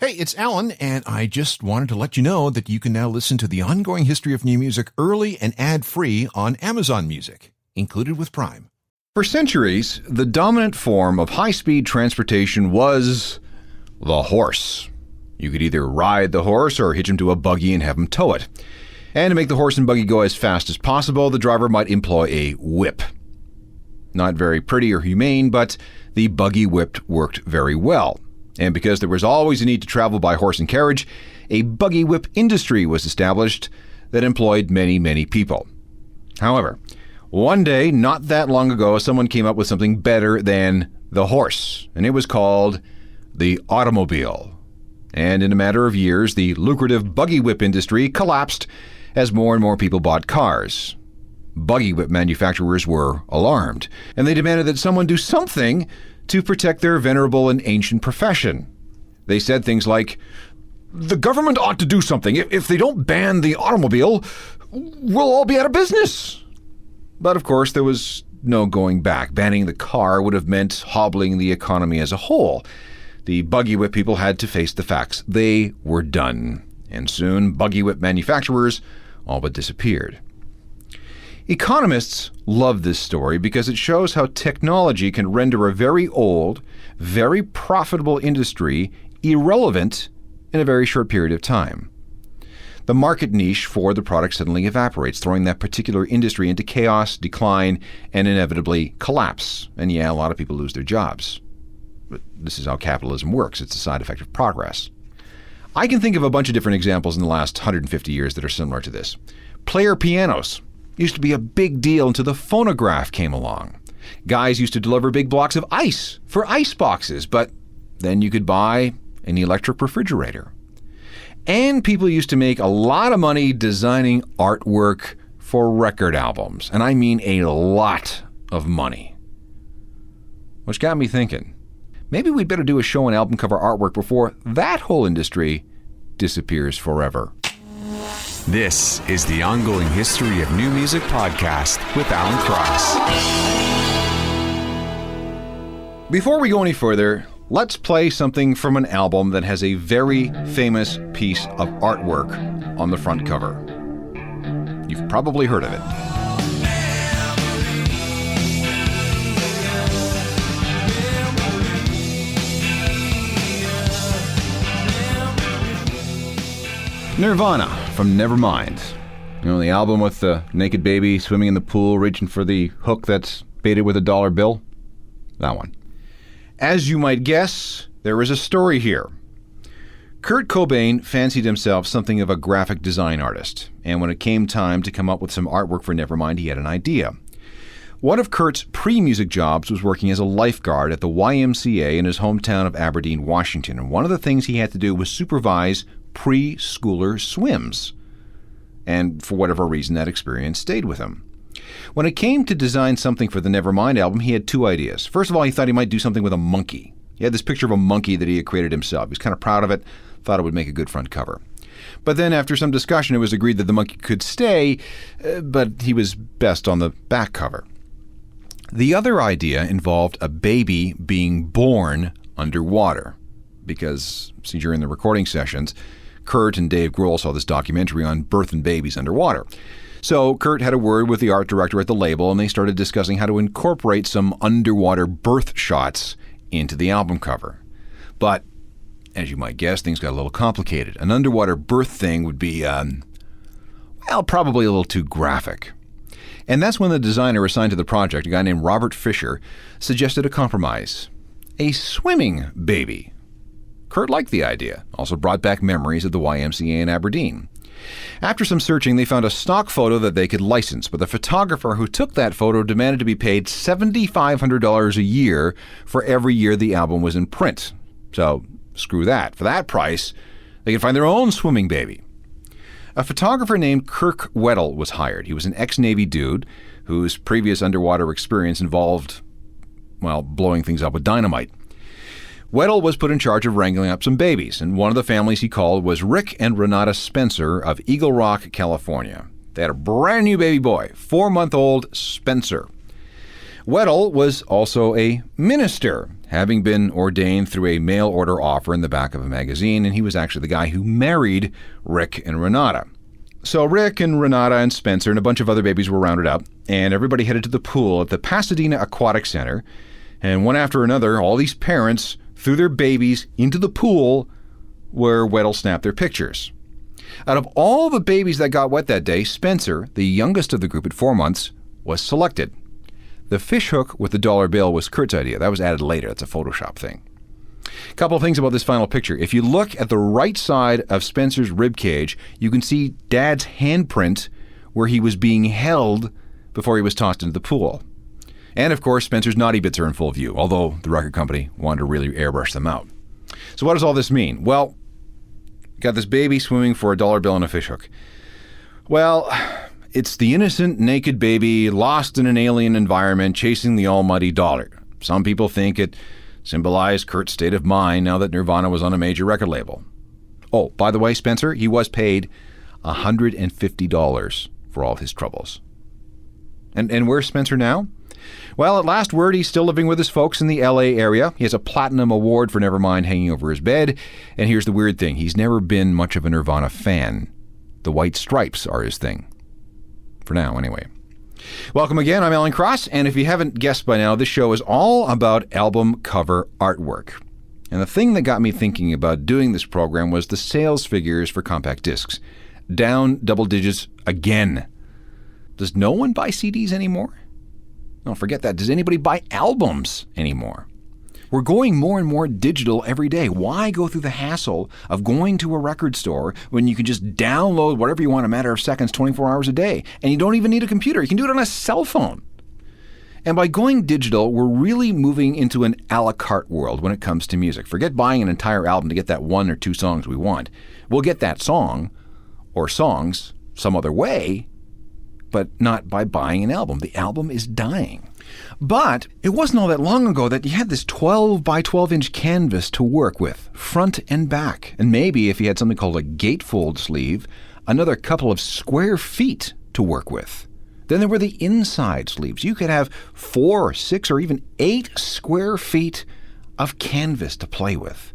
Hey, it's Alan, and I just wanted to let you know that you can now listen to the ongoing history of new music early and ad-free on Amazon Music, included with Prime. For centuries, the dominant form of high-speed transportation was the horse. You could either ride the horse or hitch him to a buggy and have him tow it. And to make the horse and buggy go as fast as possible, the driver might employ a whip. Not very pretty or humane, but the buggy whip worked very well. And because there was always a need to travel by horse and carriage, a buggy whip industry was established that employed many, many people. However, one day, not that long ago, someone came up with something better than the horse, and it was called the automobile. And in a matter of years, the lucrative buggy whip industry collapsed as more and more people bought cars. Buggy whip manufacturers were alarmed, and they demanded that someone do something to protect their venerable and ancient profession. They said things like, "The government ought to do something. If they don't ban the automobile, we'll all be out of business." But of course, there was no going back. Banning the car would have meant hobbling the economy as a whole. The buggy whip people had to face the facts. They were done. And soon, buggy whip manufacturers all but disappeared. Economists love this story because it shows how technology can render a very old, very profitable industry irrelevant in a very short period of time. The market niche for the product suddenly evaporates, throwing that particular industry into chaos, decline, and inevitably collapse. And yeah, a lot of people lose their jobs. But this is how capitalism works. It's a side effect of progress. I can think of a bunch of different examples in the last 150 years that are similar to this. Player pianos used to be a big deal until the phonograph came along. Guys used to deliver big blocks of ice for ice boxes, but then you could buy an electric refrigerator. And people used to make a lot of money designing artwork for record albums. And I mean a lot of money. Which got me thinking, maybe we'd better do a show on album cover artwork before that whole industry disappears forever. This is the Ongoing History of New Music podcast with Alan Cross. Before we go any further, let's play something from an album that has a very famous piece of artwork on the front cover. You've probably heard of it. Nirvana from Nevermind. You know, the album with the naked baby swimming in the pool, reaching for the hook that's baited with a dollar bill? That one. As you might guess, there is a story here. Kurt Cobain fancied himself something of a graphic design artist, and when it came time to come up with some artwork for Nevermind, he had an idea. One of Kurt's pre-music jobs was working as a lifeguard at the YMCA in his hometown of Aberdeen, Washington, and one of the things he had to do was supervise preschooler swims. And for whatever reason, that experience stayed with him. When it came to design something for the Nevermind album, he had two ideas. First of all, he thought he might do something with a monkey. He had this picture of a monkey that he had created himself. He was kind of proud of it, thought it would make a good front cover. But then after some discussion, it was agreed that the monkey could stay, but he was best on the back cover. The other idea involved a baby being born underwater. Because, see, during the recording sessions, Kurt and Dave Grohl saw this documentary on birthing babies underwater. So Kurt had a word with the art director at the label, and they started discussing how to incorporate some underwater birth shots into the album cover. But, as you might guess, things got a little complicated. An underwater birth thing would be, probably a little too graphic. And that's when the designer assigned to the project, a guy named Robert Fisher, suggested a compromise. A swimming baby. Kurt liked the idea, also brought back memories of the YMCA in Aberdeen. After some searching, they found a stock photo that they could license, but the photographer who took that photo demanded to be paid $7,500 a year for every year the album was in print. So, screw that. For that price, they could find their own swimming baby. A photographer named Kirk Weddle was hired. He was an ex-Navy dude whose previous underwater experience involved, blowing things up with dynamite. Weddle was put in charge of wrangling up some babies, and one of the families he called was Rick and Renata Spencer of Eagle Rock, California. They had a brand new baby boy, 4-month-old Spencer. Weddle was also a minister. having been ordained through a mail order offer in the back of a magazine, and he was actually the guy who married Rick and Renata. So Rick and Renata and Spencer and a bunch of other babies were rounded up, and everybody headed to the pool at the Pasadena Aquatic Center, and one after another, all these parents threw their babies into the pool where Weddell snapped their pictures. Out of all the babies that got wet that day, Spencer, the youngest of the group at 4 months, was selected. The fishhook with the dollar bill was Kurt's idea. That was added later. That's a Photoshop thing. A couple of things about this final picture. If you look at the right side of Spencer's rib cage, you can see Dad's handprint where he was being held before he was tossed into the pool. And of course, Spencer's naughty bits are in full view, although the record company wanted to really airbrush them out. So what does all this mean? Well, got this baby swimming for a dollar bill and a fishhook. Well, it's the innocent, naked baby lost in an alien environment chasing the almighty dollar. Some people think it symbolized Kurt's state of mind now that Nirvana was on a major record label. Oh, by the way, Spencer, he was paid $150 for all his troubles. And where's Spencer now? Well, at last word, he's still living with his folks in the LA area. He has a platinum award for Nevermind hanging over his bed. And here's the weird thing. He's never been much of a Nirvana fan. The White Stripes are his thing. For now, anyway. Welcome again. I'm Alan Cross. And if you haven't guessed by now, this show is all about album cover artwork. And the thing that got me thinking about doing this program was the sales figures for compact discs. Down double digits again. Does no one buy CDs anymore? No, forget that. Does anybody buy albums anymore? We're going more and more digital every day. Why go through the hassle of going to a record store when you can just download whatever you want in a matter of seconds, 24 hours a day? And you don't even need a computer. You can do it on a cell phone. And by going digital, we're really moving into an a la carte world when it comes to music. Forget buying an entire album to get that one or two songs we want. We'll get that song or songs some other way, but not by buying an album. The album is dying. But it wasn't all that long ago that you had this 12 by 12 inch canvas to work with, front and back. And maybe if you had something called a gatefold sleeve, another couple of square feet to work with. Then there were the inside sleeves. You could have 4, 6, or even 8 square feet of canvas to play with.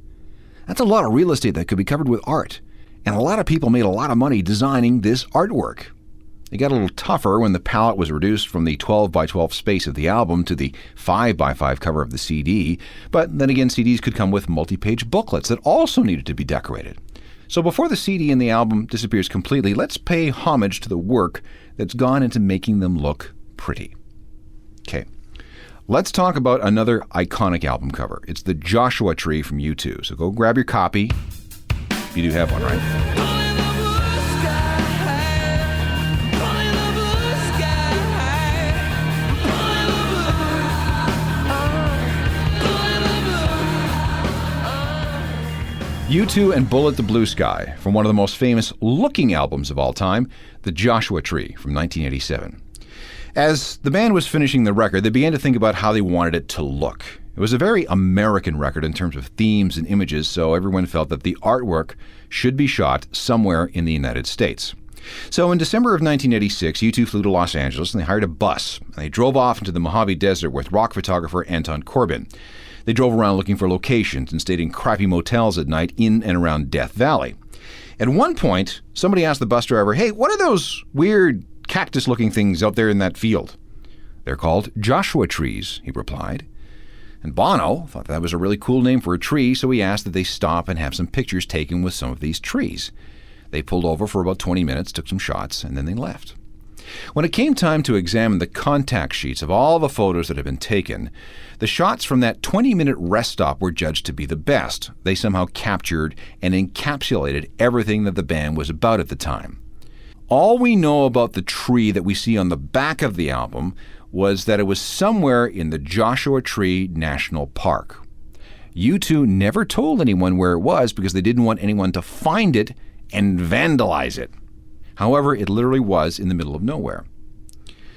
That's a lot of real estate that could be covered with art. And a lot of people made a lot of money designing this artwork. It got a little tougher when the palette was reduced from the 12 by 12 space of the album to the 5 by 5 cover of the CD. But then again, CDs could come with multi-page booklets that also needed to be decorated. So before the CD and the album disappears completely, let's pay homage to the work that's gone into making them look pretty. Okay, let's talk about another iconic album cover. It's the Joshua Tree from U2. So go grab your copy. You do have one, right? U2 and Bullet the Blue Sky from one of the most famous looking albums of all time, The Joshua Tree from 1987. As the band was finishing the record, they began to think about how they wanted it to look. It was a very American record in terms of themes and images, so everyone felt that the artwork should be shot somewhere in the United States. So in December of 1986, U2 flew to Los Angeles and they hired a bus. And they drove off into the Mojave Desert with rock photographer Anton Corbin. They drove around looking for locations and stayed in crappy motels at night in and around Death Valley. At one point, somebody asked the bus driver, "Hey, what are those weird cactus-looking things out there in that field?" "They're called Joshua trees," he replied. And Bono thought that was a really cool name for a tree, so he asked that they stop and have some pictures taken with some of these trees. They pulled over for about 20 minutes, took some shots, and then they left. When it came time to examine the contact sheets of all the photos that had been taken, the shots from that 20-minute rest stop were judged to be the best. They somehow captured and encapsulated everything that the band was about at the time. All we know about the tree that we see on the back of the album was that it was somewhere in the Joshua Tree National Park. U2 never told anyone where it was because they didn't want anyone to find it and vandalize it. However, it literally was in the middle of nowhere.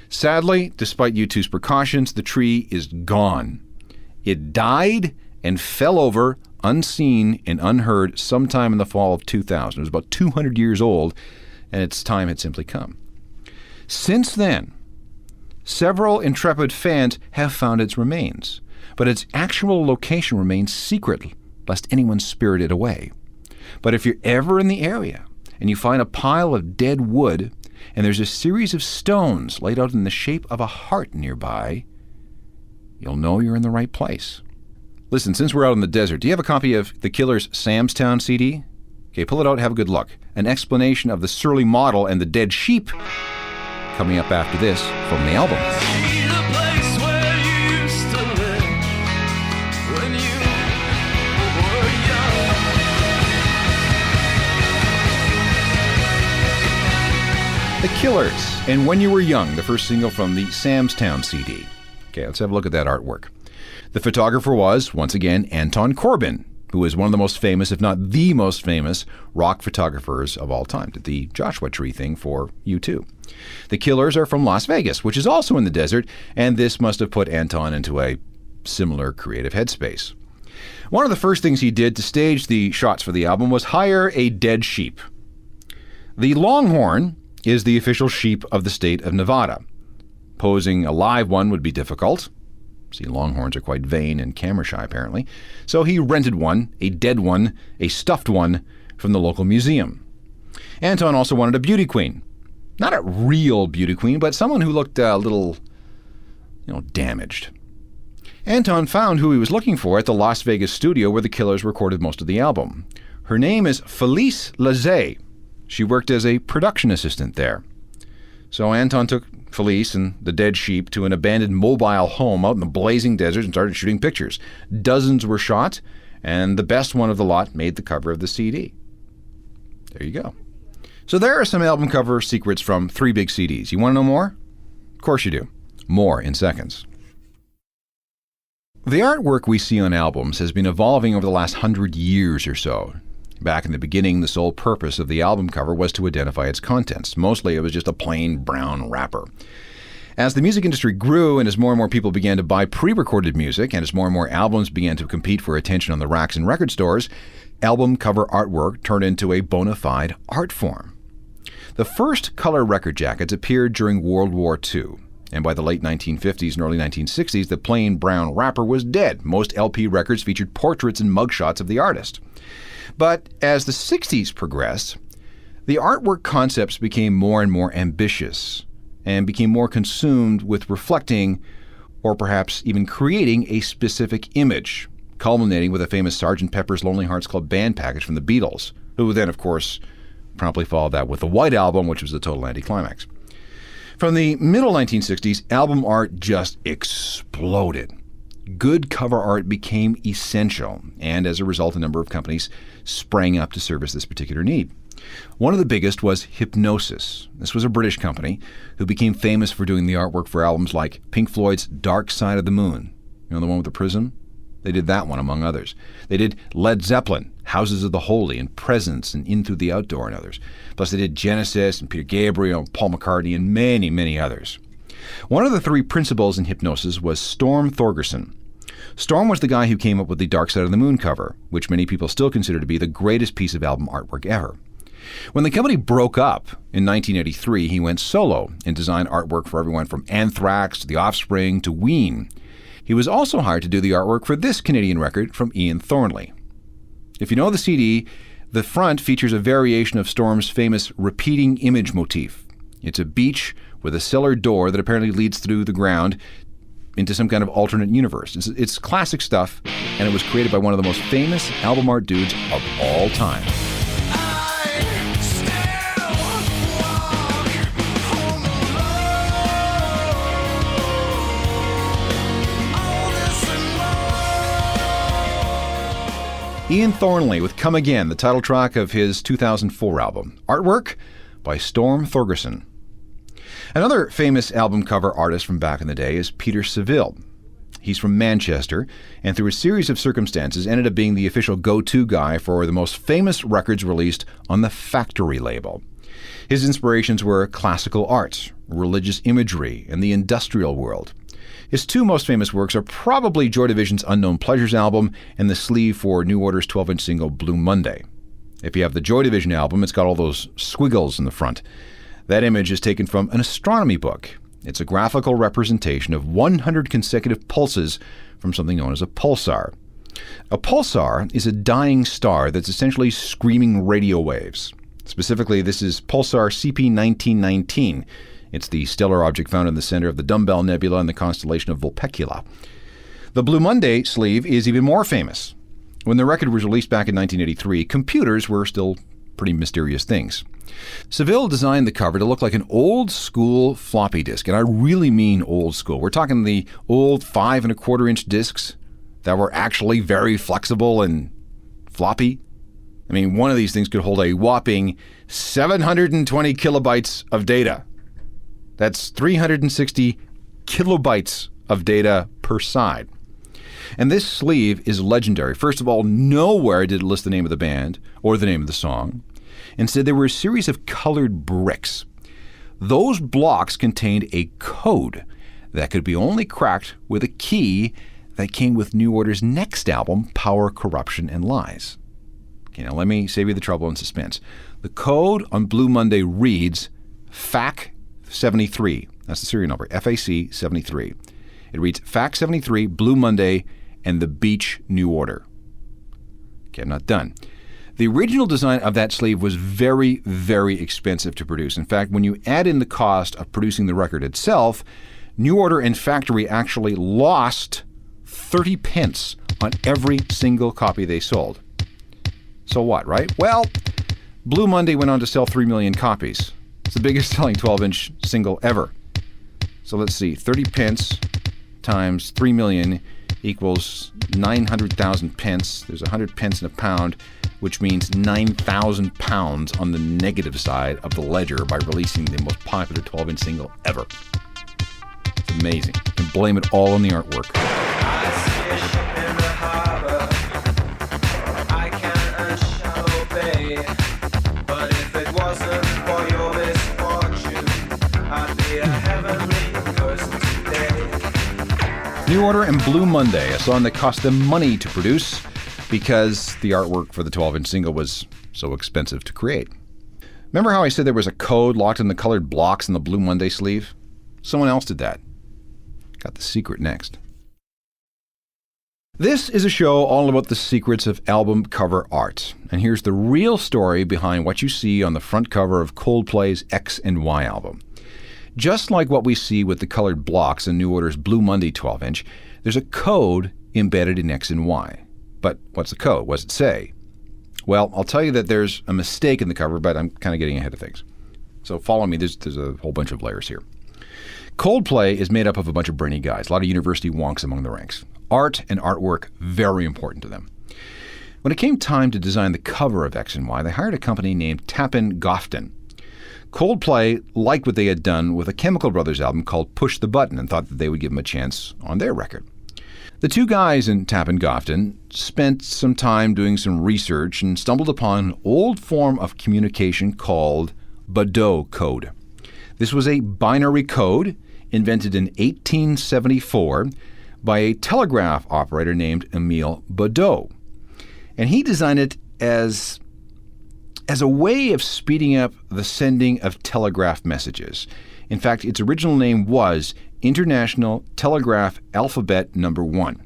Sadly, despite U2's precautions, the tree is gone. It died and fell over unseen and unheard sometime in the fall of 2000. It was about 200 years old, and its time had simply come. Since then, several intrepid fans have found its remains. but its actual location remains secret lest anyone spirit it away. But if you're ever in the area and you find a pile of dead wood and there's a series of stones laid out in the shape of a heart nearby, you'll know you're in the right place. Listen, since we're out in the desert, do you have a copy of The Killer's Sam's Town CD? Okay, pull it out and have a good look. An explanation of the surly model and the dead sheep coming up after this from the album. The Killers, and When You Were Young, the first single from the Sam's Town CD. Okay, let's have a look at that artwork. The photographer was, once again, Anton Corbijn, who is one of the most famous, if not the most famous, rock photographers of all time. Did the Joshua Tree thing for U2. The Killers are from Las Vegas, which is also in the desert, and this must have put Anton into a similar creative headspace. One of the first things he did to stage the shots for the album was hire a dead sheep. The longhorn is the official sheep of the state of Nevada. Posing a live one would be difficult. See, longhorns are quite vain and camera shy, apparently. So he rented one, a dead one, a stuffed one, from the local museum. Anton also wanted a beauty queen. Not a real beauty queen, but someone who looked a little, damaged. Anton found who he was looking for at the Las Vegas studio where the Killers recorded most of the album. Her name is Felice Lazay. She worked as a production assistant there. So Anton took Felice and the dead sheep to an abandoned mobile home out in the blazing desert and started shooting pictures. Dozens were shot, and the best one of the lot made the cover of the CD. There you go. So there are some album cover secrets from 3 big CDs. You want to know more? Of course you do. More in seconds. The artwork we see on albums has been evolving over the last 100 years or so. Back in the beginning, the sole purpose of the album cover was to identify its contents. Mostly it was just a plain brown wrapper. As the music industry grew and as more and more people began to buy pre-recorded music and as more and more albums began to compete for attention on the racks in record stores, album cover artwork turned into a bona fide art form. The first color record jackets appeared during World War II. And by the late 1950s and early 1960s, the plain brown wrapper was dead. Most LP records featured portraits and mugshots of the artist. But as the 60s progressed, the artwork concepts became more and more ambitious and became more consumed with reflecting or perhaps even creating a specific image, culminating with a famous Sgt. Pepper's Lonely Hearts Club Band package from the Beatles, who then, of course, promptly followed that with the White Album, which was the total anticlimax. From the middle 1960s, album art just exploded. Good cover art became essential, and as a result, a number of companies sprang up to service this particular need. One of the biggest was Hipgnosis. This was a British company who became famous for doing the artwork for albums like Pink Floyd's Dark Side of the Moon. You know, the one with the prism? They did that one, among others. They did Led Zeppelin, Houses of the Holy, and Presence, and In Through the Outdoor, and others. Plus they did Genesis, and Peter Gabriel, Paul McCartney, and many, many others. One of the 3 principals in Hipgnosis was Storm Thorgerson. Storm was the guy who came up with the Dark Side of the Moon cover, which many people still consider to be the greatest piece of album artwork ever. When the company broke up in 1983, he went solo and designed artwork for everyone from Anthrax to The Offspring to Ween. He was also hired to do the artwork for this Canadian record from Ian Thornley. If you know the CD, the front features a variation of Storm's famous repeating image motif. It's a beach with a cellar door that apparently leads through the ground into some kind of alternate universe. It's classic stuff, and it was created by one of the most famous album art dudes of all time. Ian Thornley with Come Again, the title track of his 2004 album. Artwork by Storm Thorgerson. Another famous album cover artist from back in the day is Peter Saville. He's from Manchester, and through a series of circumstances ended up being the official go-to guy for the most famous records released on the Factory label. His inspirations were classical art, religious imagery, and the industrial world. His 2 most famous works are probably Joy Division's Unknown Pleasures album and the sleeve for New Order's 12-inch single Blue Monday. If you have the Joy Division album, it's got all those squiggles in the front. That image is taken from an astronomy book. It's a graphical representation of 100 consecutive pulses from something known as a pulsar. A pulsar is a dying star that's essentially screaming radio waves. Specifically, this is pulsar CP1919. It's the stellar object found in the center of the Dumbbell Nebula in the constellation of Vulpecula. The Blue Monday sleeve is even more famous. When the record was released back in 1983, computers were still pretty mysterious things. Seville designed the cover to look like an old-school floppy disk, and I really mean old school. We're talking the old 5 1/4-inch disks that were actually very flexible and floppy. I mean, one of these things could hold a whopping 720 kilobytes of data. That's 360 kilobytes of data per side. And this sleeve is legendary. First of all, nowhere did it list the name of the band or the name of the song. Instead, there were a series of colored bricks. Those blocks contained a code that could be only cracked with a key that came with New Order's next album, Power, Corruption, and Lies. Okay, now let me save you the trouble and suspense. The code on Blue Monday reads FAC73. That's the serial number, FAC 73. It reads FAC 73, Blue Monday, and the Beach New Order. Okay, I'm not done. The original design of that sleeve was very, very expensive to produce. In fact, when you add in the cost of producing the record itself, New Order and Factory actually lost 30 pence on every single copy they sold. So what, right? Well, Blue Monday went on to sell 3 million copies. It's the biggest selling 12-inch single ever. So let's see, 30 pence times 3 million equals 900,000 pence. There's 100 pence in a pound, which means 9,000 pounds on the negative side of the ledger by releasing the most popular 12-inch single ever. It's amazing. You can blame it all on the artwork. I see a ship in the harbor. I can't shallow bay. But if it wasn't for your misfortune, I'd be a heavenly person today. New Order and Blue Monday, a song that cost them money to produce because the artwork for the 12-inch single was so expensive to create. Remember how I said there was a code locked in the colored blocks in the Blue Monday sleeve? Someone else did that. Got the secret next. This is a show all about the secrets of album cover art. And here's the real story behind what you see on the front cover of Coldplay's X and Y album. Just like what we see with the colored blocks in New Order's Blue Monday 12-inch, there's a code embedded in X and Y. But what's the code? What does it say? Well, I'll tell you that there's a mistake in the cover, but I'm kind of getting ahead of things. So follow me. There's a whole bunch of layers here. Coldplay is made up of a bunch of brainy guys, a lot of university wonks among the ranks. Art and artwork, very important to them. When it came time to design the cover of X and Y, they hired a company named Tappan Gofton. Coldplay liked what they had done with a Chemical Brothers album called Push the Button and thought that they would give them a chance on their record. The two guys in Tappan Gofton spent some time doing some research and stumbled upon an old form of communication called Baudot code. This was a binary code invented in 1874 by a telegraph operator named Emile Baudot. And he designed it as a way of speeding up the sending of telegraph messages. In fact, its original name was International Telegraph Alphabet No. 1.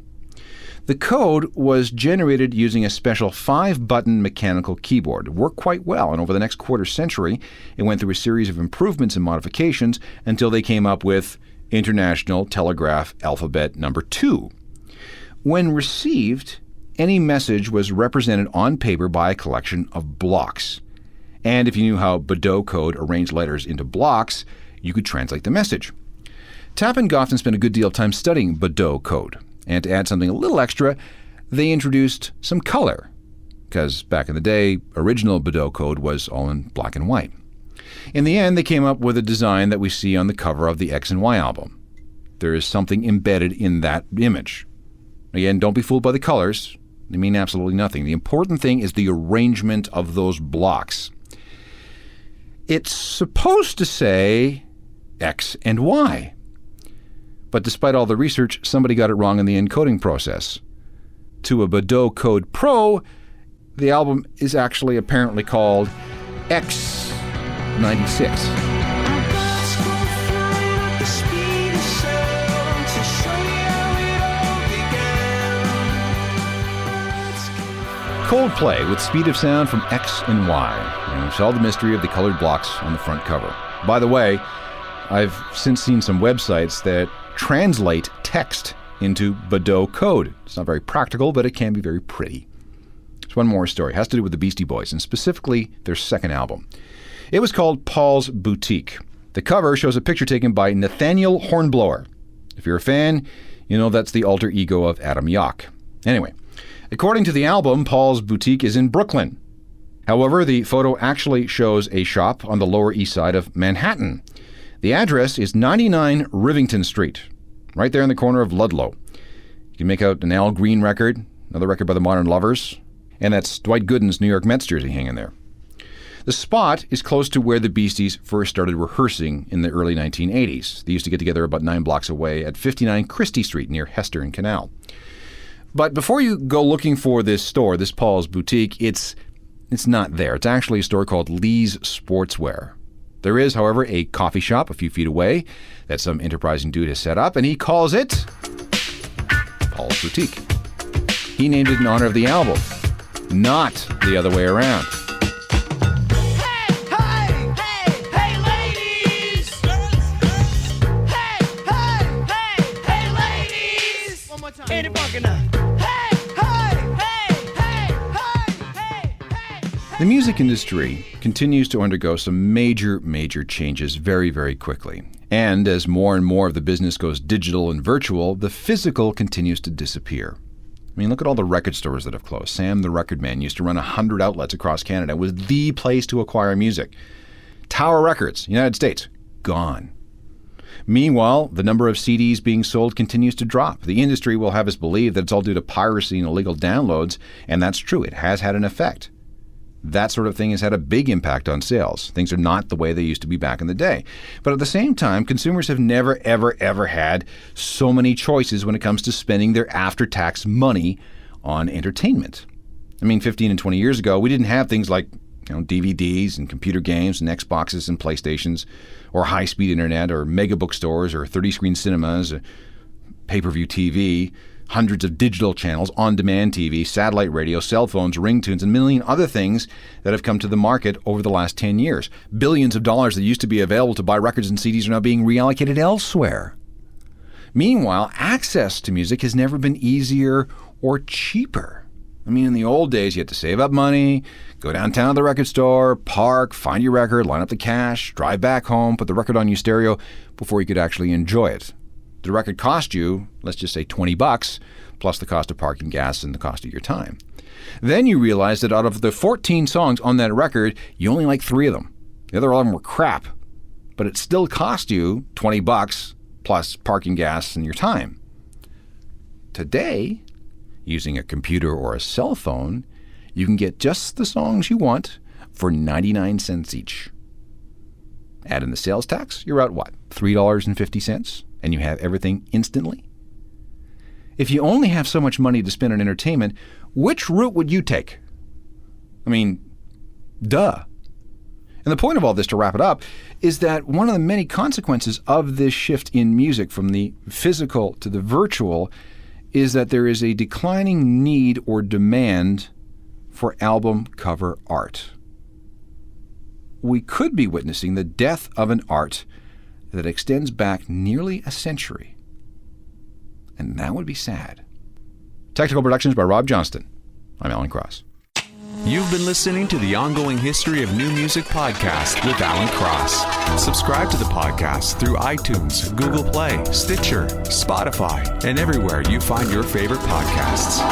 The code was generated using a special 5-button mechanical keyboard. It worked quite well, and over the next quarter century, it went through a series of improvements and modifications until they came up with International Telegraph Alphabet No. 2. When received, any message was represented on paper by a collection of blocks. And if you knew how Baudot code arranged letters into blocks, you could translate the message. Tappan Gofton spent a good deal of time studying Baudot code. And to add something a little extra, they introduced some color. Because back in the day, original Baudot code was all in black and white. In the end, they came up with a design that we see on the cover of the X and Y album. There is something embedded in that image. Again, don't be fooled by the colors. They mean absolutely nothing. The important thing is the arrangement of those blocks. It's supposed to say X and Y. But despite all the research, somebody got it wrong in the encoding process. To a Baudot Code Pro, the album is actually apparently called X96. Coldplay with Speed of Sound from X and Y. And we've solved the mystery of the colored blocks on the front cover. By the way, I've since seen some websites that translate text into Baudot code. It's not very practical, but it can be very pretty. There's one more story. It has to do with the Beastie Boys, and specifically their second album. It was called Paul's Boutique. The cover shows a picture taken by Nathaniel Hornblower. If you're a fan, you know that's the alter ego of Adam Yauch. Anyway, according to the album, Paul's Boutique is in Brooklyn. However, the photo actually shows a shop on the Lower East Side of Manhattan. The address is 99 Rivington Street, right there in the corner of Ludlow. You can make out an Al Green record, another record by the Modern Lovers, and that's Dwight Gooden's New York Mets jersey hanging there. The spot is close to where the Beasties first started rehearsing in the early 1980s. They used to get together about 9 blocks away at 59 Christie Street near Hester and Canal. But before you go looking for this store, this Paul's Boutique, it's not there. It's actually a store called Lee's Sportswear. There is, however, a coffee shop a few feet away that some enterprising dude has set up, and he calls it Paul's Boutique. He named it in honor of the album, not the other way around. The music industry continues to undergo some major changes very, very quickly. And as more and more of the business goes digital and virtual, the physical continues to disappear. I mean, look at all the record stores that have closed. Sam the Record Man used to run 100 outlets across Canada. It was the place to acquire music. Tower Records, United States, gone. Meanwhile, the number of CDs being sold continues to drop. The industry will have us believe that it's all due to piracy and illegal downloads, and that's true. It has had an effect. That sort of thing has had a big impact on sales. Things are not the way they used to be back in the day. But at the same time, consumers have never, ever had so many choices when it comes to spending their after-tax money on entertainment. I mean, 15 and 20 years ago, we didn't have things like DVDs and computer games and Xboxes and PlayStations, or high-speed internet, or mega bookstores, or 30-screen cinemas, or pay-per-view TV, hundreds of digital channels, on-demand TV, satellite radio, cell phones, ringtones, and a million other things that have come to the market over the last 10 years. Billions of dollars that used to be available to buy records and CDs are now being reallocated elsewhere. Meanwhile, access to music has never been easier or cheaper. I mean, in the old days, you had to save up money, go downtown to the record store, park, find your record, line up the cash, drive back home, put the record on your stereo before you could actually enjoy it. The record cost you, let's just say $20, plus the cost of parking, gas, and the cost of your time. Then you realize that out of the 14 songs on that record, you only like 3 of them. The other 11 were crap. But it still cost you $20 plus parking, gas, and your time. Today, using a computer or a cell phone, you can get just the songs you want for 99 cents each. Add in the sales tax, you're out what, $3.50? And you have everything instantly? If you only have so much money to spend on entertainment, which route would you take? I mean, duh. And the point of all this, to wrap it up, is that one of the many consequences of this shift in music from the physical to the virtual is that there is a declining need or demand for album cover art. We could be witnessing the death of an art that extends back nearly a century. And that would be sad. Technical Productions by Rob Johnston. I'm Alan Cross. You've been listening to the Ongoing History of New Music podcast with Alan Cross. Subscribe to the podcast through iTunes, Google Play, Stitcher, Spotify, and everywhere you find your favorite podcasts.